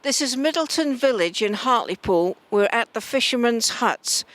This is Middleton village in Hartlepool. We're at the fishermen's huts,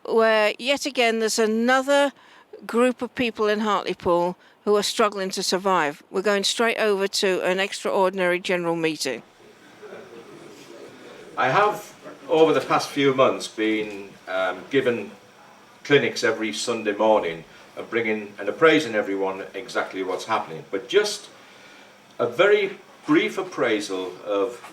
where yet again there's another group of people in Hartlepool who are struggling to survive. We're going straight over to an extraordinary general meeting. I have, over the past few months, been given clinics every Sunday morning and bringing and appraising everyone exactly what's happening. But just a very brief appraisal of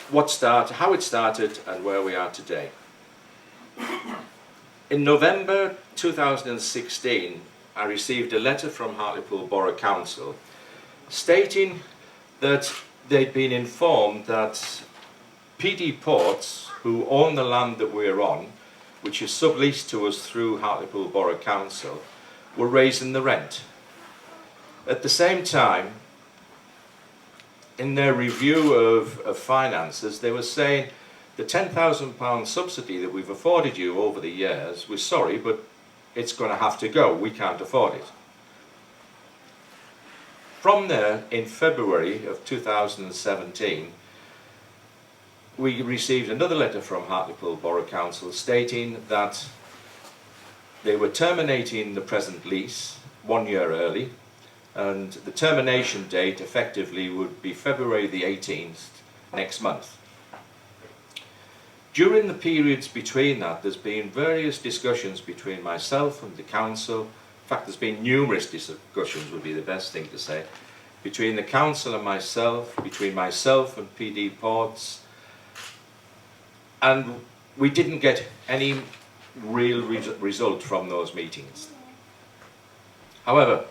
how it started and where we are today. In November 2016, I received a letter from Hartlepool Borough Council stating that they'd been informed that PD Ports, who own the land that we're on, which is subleased to us through Hartlepool Borough Council, were raising the rent. At the same time, in their review of finances, they were saying the £10,000 subsidy that we've afforded you over the years, we're sorry, but it's going to have to go. We can't afford it. From there, in February of 2017, we received another letter from Hartlepool Borough Council stating that they were terminating the present lease 1 year early, and the termination date effectively would be February the 18th next month. During the periods between that, there's been various discussions between myself and the council. In fact, there's been numerous discussions, would be the best thing to say, between the council and myself, between myself and PD Ports, and we didn't get any real result from those meetings. However,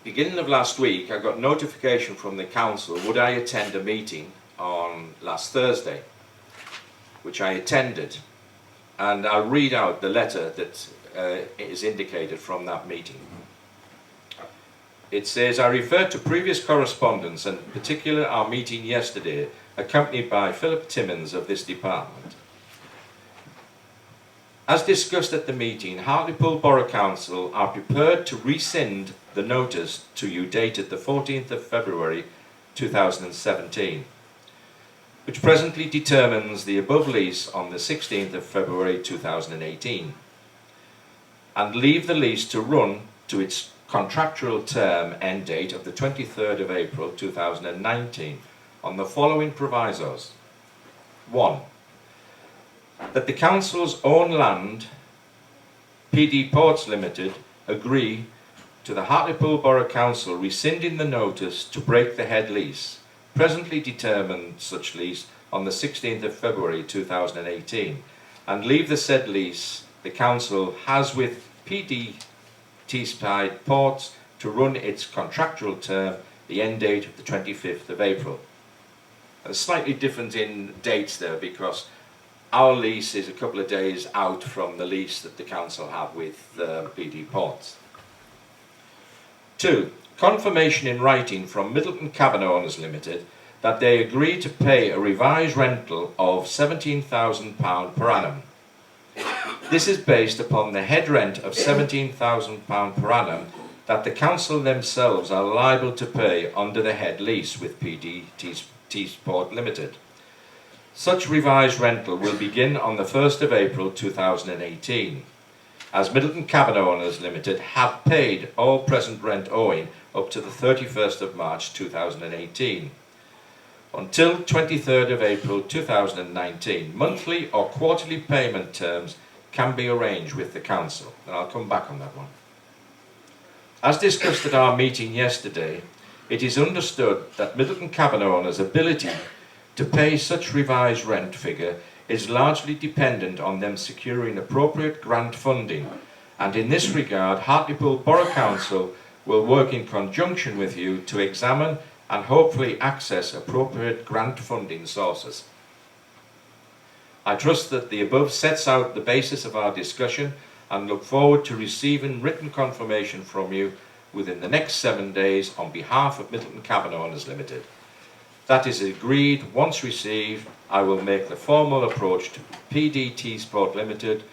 beginning of last week, I got notification from the council would I attend a meeting on last Thursday, which I attended, and I'll read out the letter that is indicated from that meeting. It says, I refer to previous correspondence and in particular our meeting yesterday, accompanied by Philip Timmins of this department. As discussed at the meeting, Hartlepool Borough Council are prepared to rescind the notice to you dated the 14th of February 2017, which presently determines the above lease on the 16th of February 2018, and leave the lease to run to its contractual term end date of the 23rd of April 2019 on the following provisos. 1. That the Council's own land, PD Ports Limited, agree to the Hartlepool Borough Council rescinding the notice to break the head lease, presently determined such lease on the 16th of February 2018, and leave the said lease the Council has with PD Ports to run its contractual term, the end date of the 25th of April. A slightly different in dates there because our lease is a couple of days out from the lease that the council have with PD Ports. 2. Confirmation in writing from Middleton Cabin Owners Limited that they agree to pay a revised rental of £17,000 per annum. This is based upon the head rent of £17,000 per annum that the council themselves are liable to pay under the head lease with PD Ports Limited. Such revised rental will begin on the 1st of April 2018, as Middleton Cabin Owners Limited have paid all present rent owing up to the 31st of March 2018. Until 23rd of April 2019, monthly or quarterly payment terms can be arranged with the council, and I'll come back on that one. As discussed at our meeting yesterday, it is understood that Middleton Cabin Owners' ability to pay such revised rent figure is largely dependent on them securing appropriate grant funding, and in this regard Hartlepool Borough Council will work in conjunction with you to examine and hopefully access appropriate grant funding sources. I trust that the above sets out the basis of our discussion and look forward to receiving written confirmation from you within the next 7 days on behalf of Middleton Cabin Owners Limited. That is agreed. Once received, I will make the formal approach to PD Ports Limited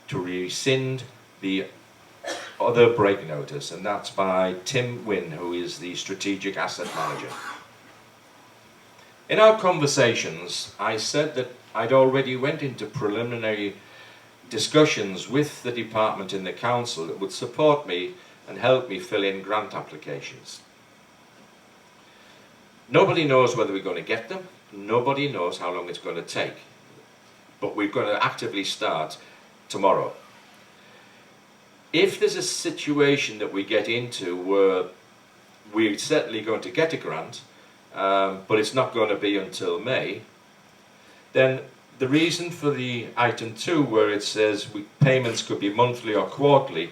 to rescind the other break notice, and that's by Tim Wynne, who is the Strategic Asset Manager. In our conversations, I said that I'd already went into preliminary discussions with the department in the council that would support me and help me fill in grant applications. Nobody knows whether we're going to get them. Nobody knows how long it's going to take. But we're going to actively start tomorrow. If there's a situation that we get into where we're certainly going to get a grant, but it's not going to be until May, then the reason for the item 2, where it says payments could be monthly or quarterly,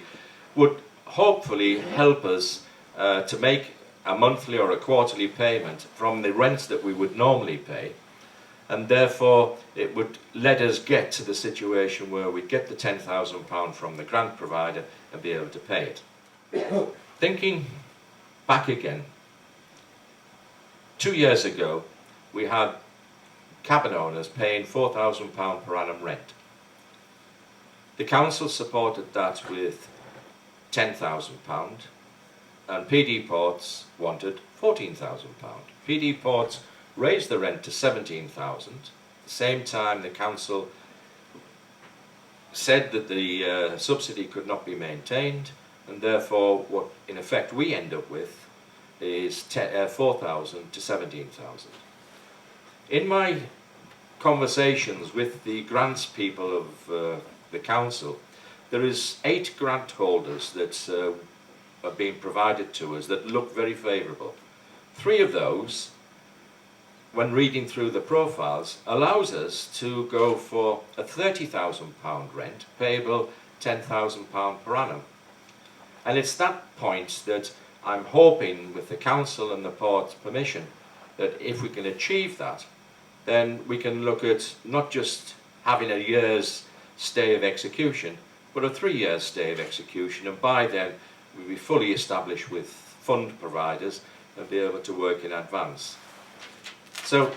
would hopefully help us to make a monthly or a quarterly payment from the rents that we would normally pay, and therefore it would let us get to the situation where we'd get the £10,000 from the grant provider and be able to pay it. Thinking back again, 2 years ago we had cabin owners paying £4,000 per annum rent. The council supported that with £10,000 and PD Ports wanted £14,000. PD Ports raised the rent to £17,000. At the same time the council said that the subsidy could not be maintained, and therefore what in effect we end up with is £4,000 to £17,000. In my conversations with the grants people of the council, there is 8 grant holders that are being provided to us that look very favourable. 3 of those, when reading through the profiles, allows us to go for a £30,000 rent payable £10,000 per annum. And it's that point that I'm hoping, with the council and the port's permission, that if we can achieve that, then we can look at not just having a year's stay of execution, but a 3 year stay of execution, and by then we'll be fully established with fund providers and be able to work in advance. So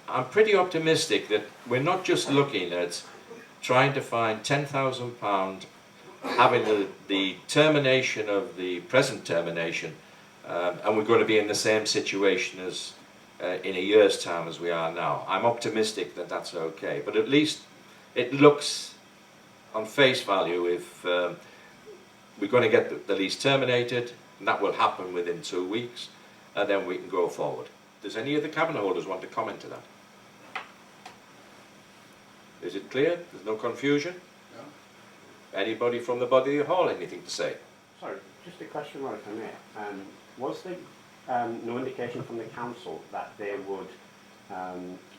I'm pretty optimistic that we're not just looking at trying to find £10,000, having the termination of the present termination, and we're going to be in the same situation as in a year's time as we are now. I'm optimistic that that's okay, but at least it looks on face value if we're going to get the lease terminated, and that will happen within 2 weeks, and then we can go forward. Does any of the cabin holders want to comment to that? Is it clear? There's no confusion? No. Anybody from the body of the hall, anything to say? Sorry, just a question, Roy, if I may. Was there no indication from the council that they would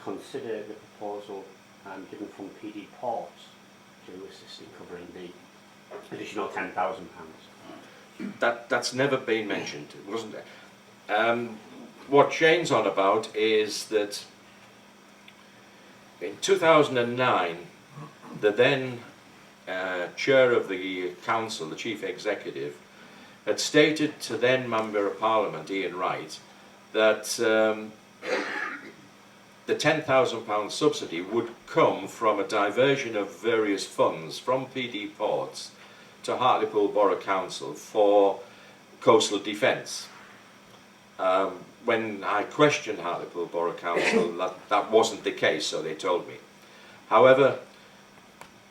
consider the proposal given from PD Ports to assist in covering the additional £10,000? That's never been mentioned, wasn't it? What Shane's on about is that in 2009, the then chair of the council, the chief executive, had stated to then Member of Parliament Ian Wright that the £10,000 subsidy would come from a diversion of various funds from PD Ports to Hartlepool Borough Council for coastal defence. When I questioned Hartlepool Borough Council, that wasn't the case, so they told me. However,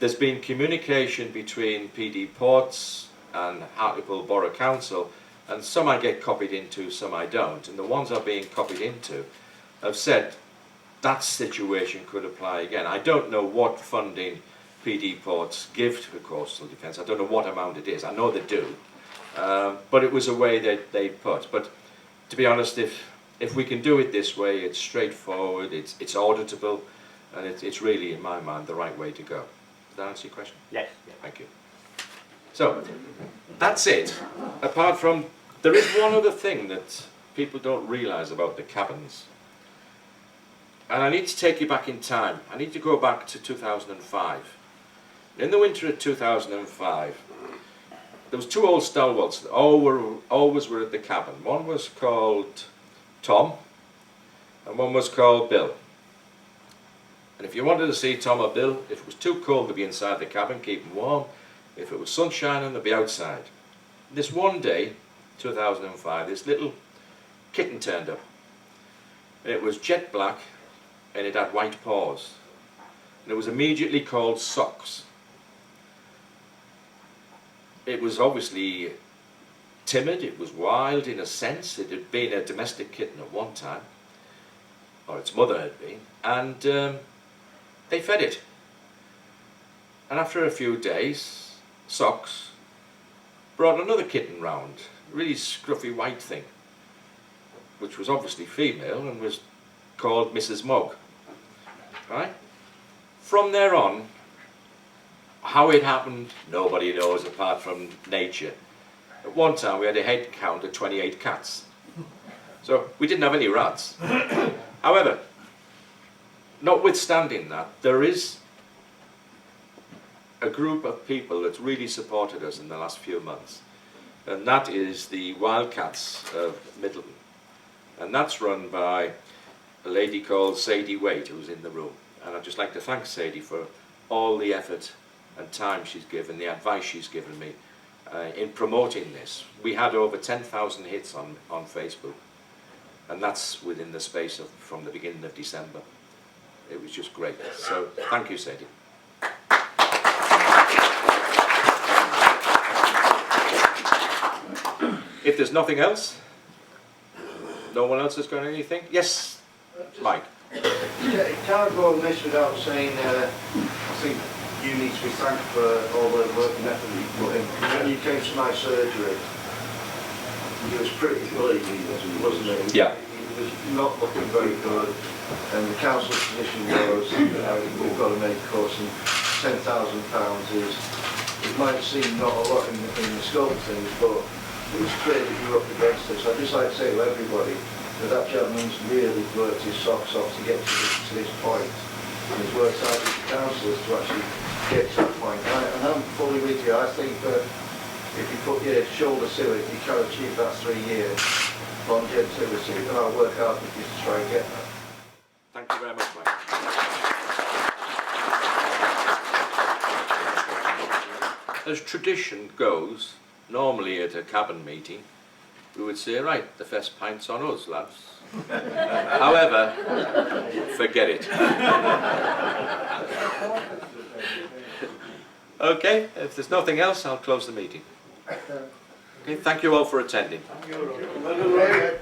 there's been communication between PD Ports and Hartlepool Borough Council, and some I get copied into, some I don't, and the ones I've been copied into have said that situation could apply again. I don't know what funding PD Ports give to coastal defence. I don't know what amount it is. I know they do, but it was a way that they put. But to be honest, if we can do it this way, it's straightforward, it's auditable, and it's really, in my mind, the right way to go. Does that answer your question? Yes. Thank you. So, that's it. Apart from, there is one other thing that people don't realise about the cabins. And I need to take you back in time. I need to go back to 2005. In the winter of 2005, there was 2 old stalwarts that always were at the cabin. One was called Tom, and one was called Bill. And if you wanted to see Tom or Bill, if it was too cold to be inside the cabin, keep them warm. If it was sun shining, they'd be outside. This one day, 2005, this little kitten turned up. And it was jet black, and it had white paws. And it was immediately called Socks. It was obviously timid, it was wild in a sense. It had been a domestic kitten at one time, or its mother had been, and they fed it. And after a few days, Socks brought another kitten round, a really scruffy white thing, which was obviously female and was called Mrs. Mogg. Right? From there on, how it happened, nobody knows apart from nature. At one time we had a head count of 28 cats. So we didn't have any rats. However, notwithstanding that, there is a group of people that's really supported us in the last few months. And that is the Wildcats of Middleton. And that's run by a lady called Sadie Waite, who's in the room. And I'd just like to thank Sadie for all the effort and time she's given, the advice she's given me in promoting this. We had over 10,000 hits on Facebook, and that's within the space of from the beginning of December. It was just great. So thank you, Sadie. If there's nothing else, no one else has got anything? Yes, Mike. It can't go on this without saying I think you need to be thanked for all the work and effort that you put in. When you came to my surgery, it was pretty bleak, wasn't it? Yeah. It was not looking very good, and the council's position was, we've got to make cuts, and £10,000 is, it might seem not a lot in the scope of things, but it was clear that you were up against it. So I'd just like to say to everybody that gentleman's really worked his socks off to get to this point, and he's worked hard with the councillors to actually get to that point. And I'm fully with you. I think that if you put your shoulder to it, you can achieve that 3 years longevity, and I'll work hard with you to try and get that. Thank you very much, Mike. As tradition goes, normally at a cabin meeting, we would say, right, the first pint's on us, lads. However, forget it. Okay, if there's nothing else, I'll close the meeting. Okay, thank you all for attending. Thank you.